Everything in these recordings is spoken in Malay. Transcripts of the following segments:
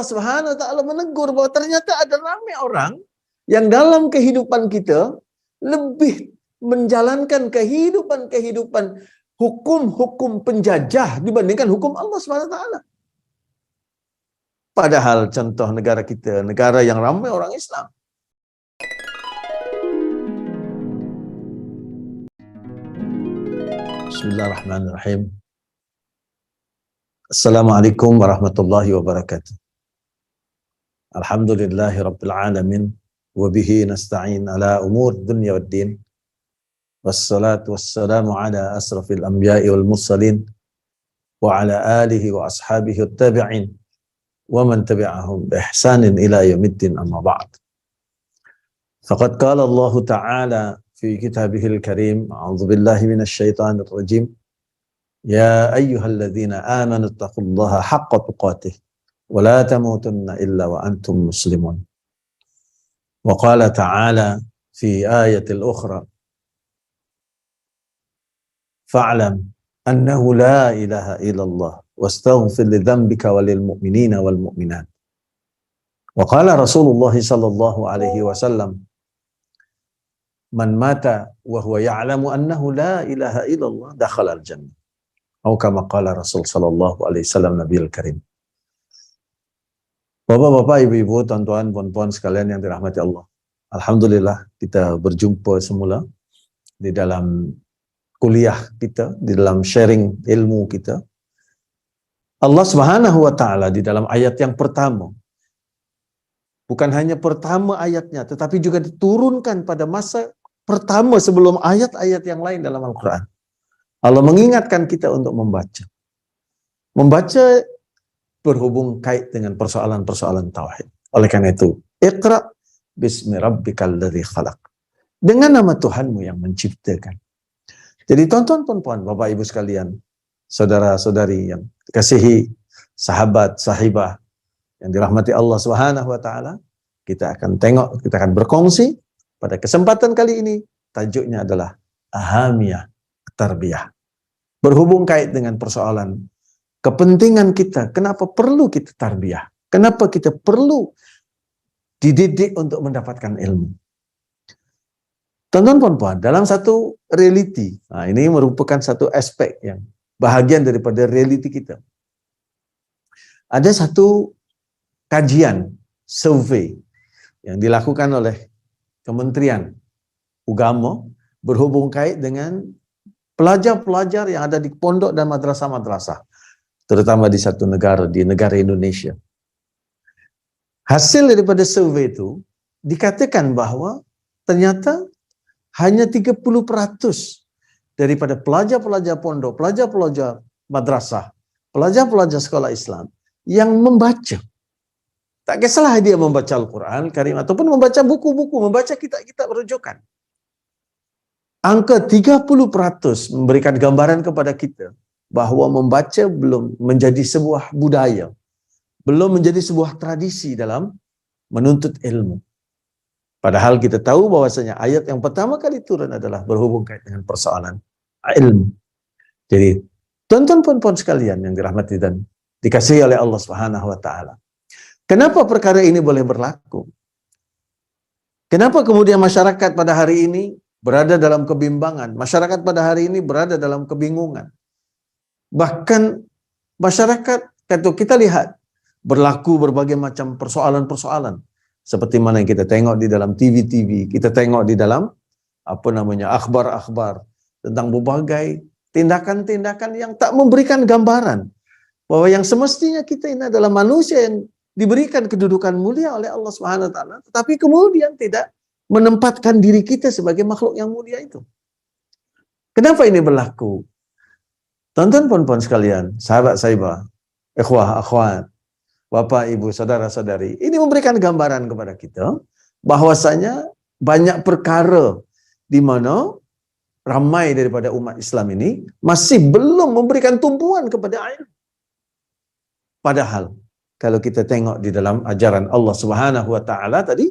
Allah Subhanahu wa taala menegur bahwa ternyata ada ramai orang yang dalam kehidupan kita lebih menjalankan kehidupan hukum-hukum penjajah dibandingkan hukum Allah Subhanahu wa taala. Padahal contoh negara kita, negara yang ramai orang Islam. Bismillahirrahmanirrahim. Assalamualaikum warahmatullahi wabarakatuh. Alhamdulillahi rabbil alamin. Wabihi nasta'in ala umur dunya waddin. Wassalatu wassalamu ala asrafil anbiya'i wal mursalin. Wa ala alihi wa ashabihi tabi'in. ومن تبعهم بإحسان إلى يوم الدين أما بعد فقد قال الله تعالى في كتابه الكريم أعوذ بالله من الشيطان الرجيم يا أيها الذين آمنوا اتقوا الله حق تقاته ولا تموتن إلا وأنتم مسلمون وقال تعالى في آية الأخرى فاعلم أنه لا إله إلا الله واستغفر لذنبك وللمؤمنين والمؤمنات وقال رسول الله صلى الله عليه وسلم من مات وهو يعلم أنه لا إله إلا الله دخل الجنة أو كما قال رسول صلى الله عليه وسلم نبي الكريم. Bapak-bapak, ibu-ibu, tuan-tuan, puan-puan sekalian yang dirahmati Allah. Alhamdulillah kita berjumpa semula di dalam kuliah kita, di dalam sharing ilmu kita. Allah Subhanahu wa taala di dalam ayat yang pertama, bukan hanya pertama ayatnya, tetapi juga diturunkan pada masa pertama sebelum ayat-ayat yang lain dalam Al-Quran. Allah mengingatkan kita untuk membaca. Membaca berhubung kait dengan persoalan-persoalan tauhid. Oleh karena itu, Iqra bismi rabbikal ladzi khalaq. Dengan nama Tuhanmu yang menciptakan. Jadi tuan-tuan, Bapak Ibu sekalian, saudara-saudari yang dikasihi, sahabat, sahibah yang dirahmati Allah Subhanahu wa taala, kita akan berkongsi pada kesempatan kali ini. Tajuknya adalah ahamiyah tarbiyah. Berhubung kait dengan persoalan kepentingan kita, kenapa perlu kita tarbiyah? Kenapa kita perlu dididik untuk mendapatkan ilmu? Tuan-tuan, dalam satu reality, nah ini merupakan satu aspek yang bahagian daripada reality kita. Ada satu kajian, survei yang dilakukan oleh Kementerian Agama berhubung kait dengan pelajar-pelajar yang ada di pondok dan madrasah-madrasah, terutama di satu negara, di negara Indonesia. Hasil daripada survei itu dikatakan bahwa ternyata hanya 30% daripada pelajar-pelajar pondok, pelajar-pelajar madrasah, pelajar-pelajar sekolah Islam yang membaca. Tak kisahlah dia membaca Al-Quran Karim ataupun membaca buku-buku, membaca kitab-kitab rujukan. Angka 30% memberikan gambaran kepada kita bahawa membaca belum menjadi sebuah budaya, belum menjadi sebuah tradisi dalam menuntut ilmu. Padahal kita tahu bahwasanya ayat yang pertama kali turun adalah berhubung kait dengan persoalan ilmu. Jadi, tuan-tuan sekalian yang dirahmati dan dikasihi oleh Allah Subhanahu wa taala. Kenapa perkara ini boleh berlaku? Kenapa kemudian masyarakat pada hari ini berada dalam kebimbangan? Masyarakat pada hari ini berada dalam kebingungan. Bahkan masyarakat, kalau kita lihat, berlaku berbagai macam persoalan-persoalan. Seperti mana yang kita tengok di dalam TV-TV, kita tengok di dalam akhbar-akhbar tentang berbagai tindakan-tindakan yang tak memberikan gambaran bahwa yang semestinya kita ini adalah manusia yang diberikan kedudukan mulia oleh Allah Subhanahu wa taala, tetapi kemudian tidak menempatkan diri kita sebagai makhluk yang mulia itu. Kenapa ini berlaku? Tuan-tuan, puan-puan sekalian, sahabat-sahabat, ikhwah, akhwat, Bapak, Ibu, saudara-saudari, ini memberikan gambaran kepada kita bahwasanya banyak perkara di mana ramai daripada umat Islam ini masih belum memberikan tumpuan kepada ilmu. Padahal kalau kita tengok di dalam ajaran Allah Subhanahu wa taala tadi,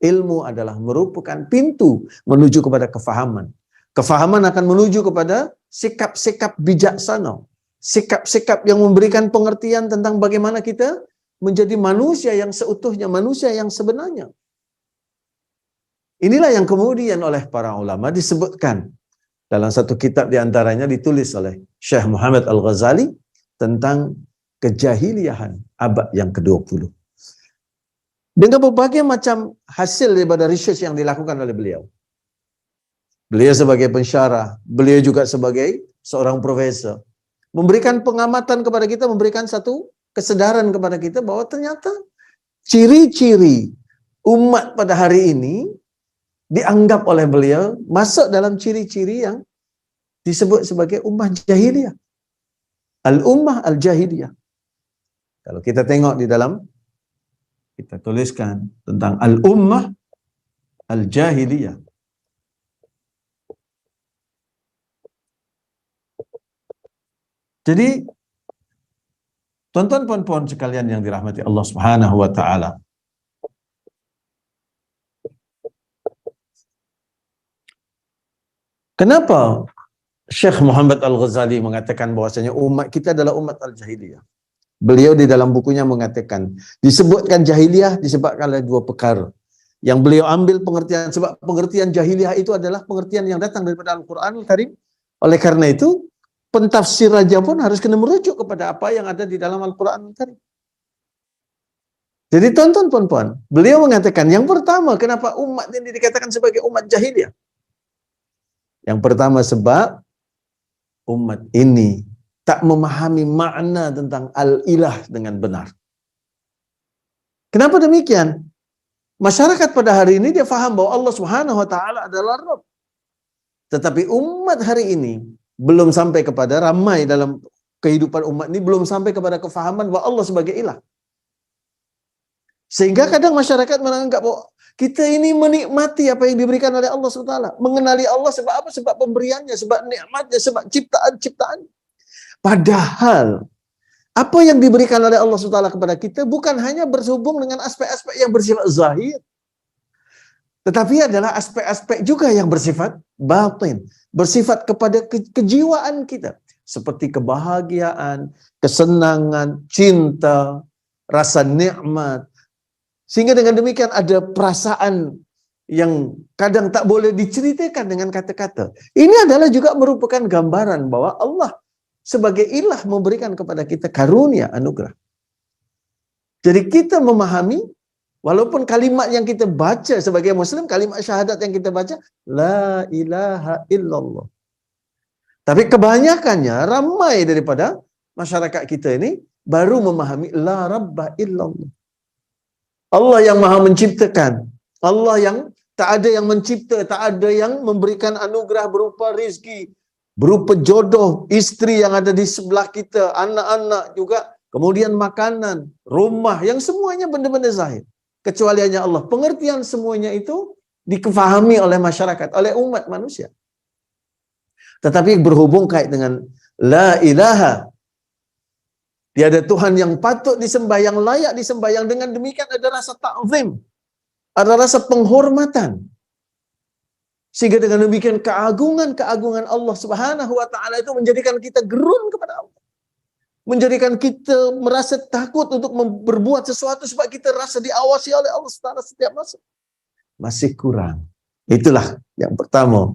ilmu adalah merupakan pintu menuju kepada kefahaman. Kefahaman akan menuju kepada sikap-sikap bijaksana, sikap-sikap yang memberikan pengertian tentang bagaimana kita menjadi manusia yang seutuhnya, manusia yang sebenarnya. Inilah yang kemudian oleh para ulama disebutkan dalam satu kitab diantaranya ditulis oleh Syekh Muhammad Al-Ghazali tentang kejahiliahan abad yang ke-20. Dengan berbagai macam hasil daripada research yang dilakukan oleh beliau. Beliau sebagai pensyarah, beliau juga sebagai seorang profesor. Memberikan pengamatan kepada kita, memberikan satu kesedaran kepada kita bahwa ternyata ciri-ciri umat pada hari ini dianggap oleh beliau masuk dalam ciri-ciri yang disebut sebagai ummah jahiliyah. Al-ummah al-jahiliyah. Kalau kita tengok di dalam, kita tuliskan tentang al-ummah al-jahiliyah. Jadi, tuan-tuan puan-puan sekalian yang dirahmati Allah Subhanahu wa taala. Kenapa Syekh Muhammad Al-Ghazali mengatakan bahwasanya umat kita adalah umat al-jahiliyah? Beliau di dalam bukunya mengatakan, disebutkan jahiliyah disebabkan oleh dua perkara. Yang beliau ambil pengertian, sebab pengertian jahiliyah itu adalah pengertian yang datang daripada Al-Quran Al-Karim. Oleh karena itu, pentafsir raja pun harus kena merujuk kepada apa yang ada di dalam Al-Quran Al-Karim. Jadi tuan-tuan puan-puan, beliau mengatakan yang pertama kenapa umat ini dikatakan sebagai umat jahiliyah? Yang pertama sebab umat ini tak memahami makna tentang al-ilah dengan benar. Kenapa demikian? Masyarakat pada hari ini dia faham bahwa Allah Subhanahu wa taala adalah Rabb. Tetapi umat hari ini belum sampai kepada, ramai dalam kehidupan umat ini belum sampai kepada kefahaman bahwa Allah sebagai ilah. Sehingga kadang masyarakat menganggap bahwa kita ini menikmati apa yang diberikan oleh Allah SWT. Mengenali Allah sebab apa? Sebab pemberiannya, sebab nikmatnya, sebab ciptaan-ciptaan. Padahal apa yang diberikan oleh Allah SWT kepada kita bukan hanya berhubung dengan aspek-aspek yang bersifat zahir, tetapi adalah aspek-aspek juga yang bersifat batin, bersifat kepada kejiwaan kita, seperti kebahagiaan, kesenangan, cinta, rasa nikmat. Sehingga dengan demikian ada perasaan yang kadang tak boleh diceritakan dengan kata-kata. Ini adalah juga merupakan gambaran bahwa Allah sebagai ilah memberikan kepada kita karunia, anugerah. Jadi kita memahami, walaupun kalimat yang kita baca sebagai Muslim, kalimat syahadat yang kita baca, La ilaha illallah. Tapi kebanyakannya, ramai daripada masyarakat kita ini, baru memahami La rabba illallah. Allah yang maha menciptakan. Allah yang tak ada yang mencipta, tak ada yang memberikan anugerah berupa rezeki, berupa jodoh, isteri yang ada di sebelah kita, anak-anak juga, kemudian makanan, rumah, yang semuanya benda-benda zahir. Kecuali hanya Allah. Pengertian semuanya itu difahami oleh masyarakat, oleh umat manusia. Tetapi berhubung kait dengan La ilaha, tiada Tuhan yang patut disembah, yang layak disembah, yang dengan demikian ada rasa ta'zim, ada rasa penghormatan. Sehingga dengan demikian keagungan Allah Subhanahu wa taala itu menjadikan kita gerun kepada Allah. Menjadikan kita merasa takut untuk berbuat sesuatu sebab kita rasa diawasi oleh Allah secara setiap masa. Masih kurang. Itulah yang pertama,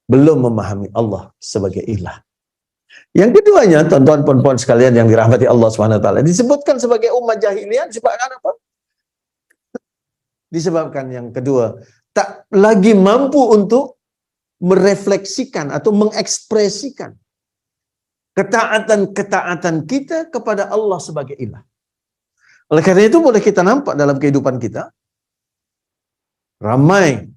belum memahami Allah sebagai ilah. Yang keduanya, tuan-tuan puan-puan sekalian yang dirahmati Allah SWT, disebutkan sebagai umat jahiliyah disebabkan apa? Disebabkan yang kedua, tak lagi mampu untuk merefleksikan atau mengekspresikan ketaatan kita kepada Allah sebagai ilah. Oleh karena itu boleh kita nampak dalam kehidupan kita, ramai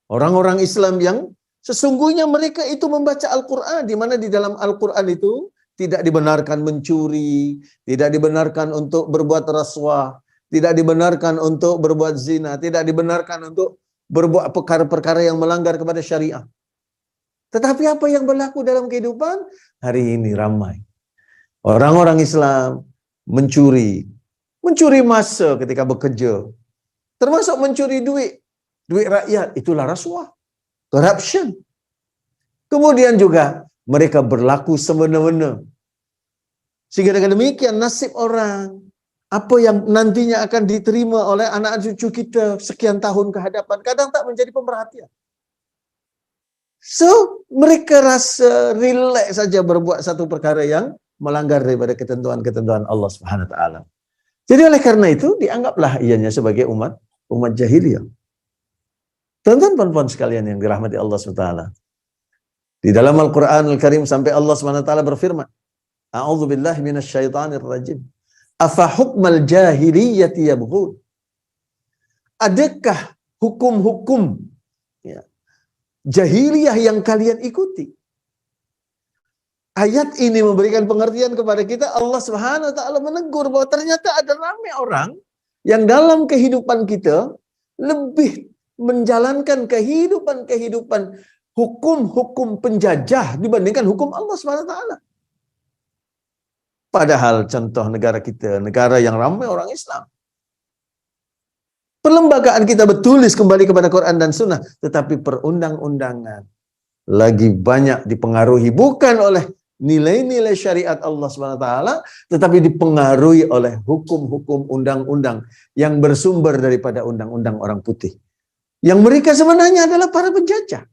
orang-orang Islam yang sesungguhnya mereka itu membaca Al-Quran, di mana di dalam Al-Quran itu tidak dibenarkan mencuri, tidak dibenarkan untuk berbuat rasuah, tidak dibenarkan untuk berbuat zina, tidak dibenarkan untuk berbuat perkara-perkara yang melanggar kepada syariah. Tetapi apa yang berlaku dalam kehidupan? Hari ini ramai orang-orang Islam mencuri masa ketika bekerja, termasuk mencuri duit rakyat, itulah rasuah. Corruption. Kemudian juga mereka berlaku semena-mena. Sehingga dengan demikian nasib orang apa yang nantinya akan diterima oleh anak cucu kita sekian tahun ke hadapan, kadang tak menjadi pemerhatian. So, mereka rasa relax saja berbuat satu perkara yang melanggar daripada ketentuan-ketentuan Allah Subhanahu wa taala. Jadi oleh karena itu dianggaplah ianya sebagai umat jahiliyah. Tuan-tuan puan-puan sekalian yang dirahmati Allah Subhanahu wa taala. Di dalam Al-Qur'an Al-Karim sampai Allah Subhanahu wa taala berfirman, A'udzubillahi minasyaitonir rajim. Afa hukmal jahiliyati yabghun. Adakah hukum-hukum ya, jahiliyah yang kalian ikuti? Ayat ini memberikan pengertian kepada kita. Allah Subhanahu wa taala menegur bahwa ternyata ada ramai orang yang dalam kehidupan kita lebih menjalankan kehidupan hukum-hukum penjajah dibandingkan hukum Allah Subhanahu wa taala. Padahal contoh negara kita, negara yang ramai orang Islam. Perlembagaan kita bertulis kembali kepada Quran dan Sunnah, tetapi perundang-undangan lagi banyak dipengaruhi bukan oleh nilai-nilai syariat Allah SWT, tetapi dipengaruhi oleh hukum-hukum undang-undang yang bersumber daripada undang-undang orang putih. Yang mereka sebenarnya adalah para penjajah.